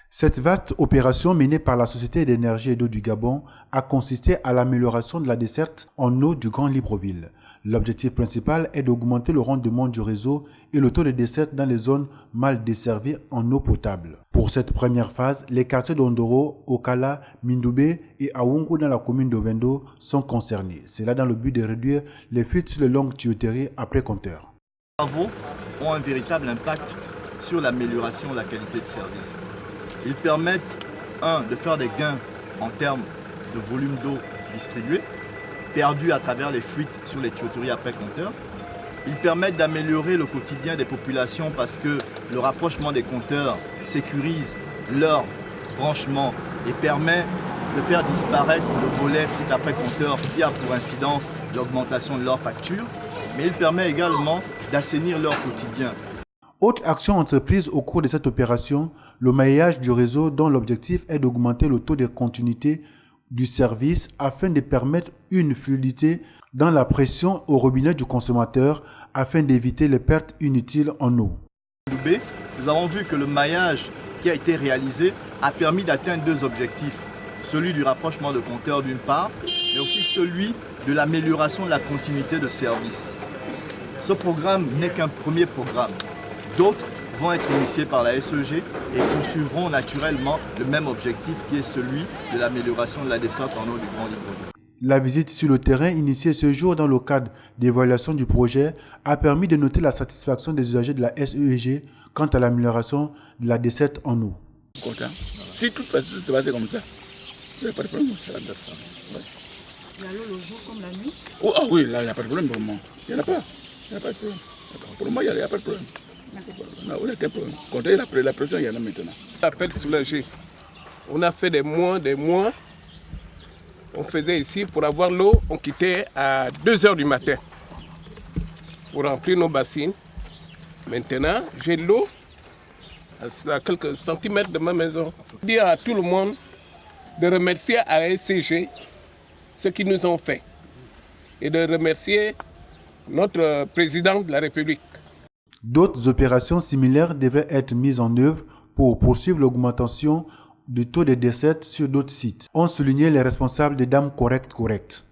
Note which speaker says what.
Speaker 1: Cette vaste opération menée par la Société d'énergie et d'eau du Gabon a consisté à l'amélioration de la desserte en eau du Grand Libreville. L'objectif principal est d'augmenter le rendement du réseau et le taux de desserte dans les zones mal desservies en eau potable. Pour cette première phase, les quartiers d'Ondoro, Okala, Mindoubé et Awungu dans la commune de Wendo sont concernés. C'est là dans le but de réduire les fuites sur les longues tuyauteries après compteur.
Speaker 2: Les travaux ont un véritable impact sur l'amélioration de la qualité de service. Ils permettent, de faire des gains en termes de volume d'eau distribuée, perdu à travers les fuites sur les tuyauteries après compteur. Ils permettent d'améliorer le quotidien des populations parce que le rapprochement des compteurs sécurise leur branchement et permet de faire disparaître le volet fuite après compteur qui a pour incidence l'augmentation de leur facture, mais il permet également d'assainir leur quotidien.
Speaker 1: Autre action entreprise au cours de cette opération, le maillage du réseau dont l'objectif est d'augmenter le taux de continuité du service afin de permettre une fluidité dans la pression au robinet du consommateur afin d'éviter les pertes inutiles en eau.
Speaker 2: Nous avons vu que le maillage qui a été réalisé a permis d'atteindre deux objectifs. Celui du rapprochement de compteurs d'une part, mais aussi celui de l'amélioration de la continuité de service. Ce programme n'est qu'un premier programme. D'autres vont être initiés par la SEG et poursuivront naturellement le même objectif qui est celui de l'amélioration de la desserte en eau du Grand Libreville.
Speaker 1: La visite sur le terrain initiée ce jour dans le cadre d'évaluation du projet a permis de noter la satisfaction des usagers de la SEG quant à l'amélioration de la desserte en eau.
Speaker 3: Si tout se passe comme ça, il n'y a pas de problème. Ouais.
Speaker 4: Il y a l'eau le jour comme la nuit?
Speaker 3: Oh, ah oui, là, il n'y a pas de problème pour le moment. Il n'y en a pas. Il n'y a pas de problème. Pour le moment, il n'y a pas de problème. On a aucun problème. Quand il y a la pression, il y en a maintenant. L'appel soulagé. On a fait des mois. On faisait ici pour avoir l'eau, on quittait à 2 h du matin pour remplir nos bassines. Maintenant, j'ai l'eau à quelques centimètres de ma maison. Je dis à tout le monde de remercier à la SCG ce qu'ils nous ont fait et de remercier notre président de la République.
Speaker 1: D'autres opérations similaires devaient être mises en œuvre pour poursuivre l'augmentation du taux de desserte sur d'autres sites. On soulignait les responsables des dames correctes.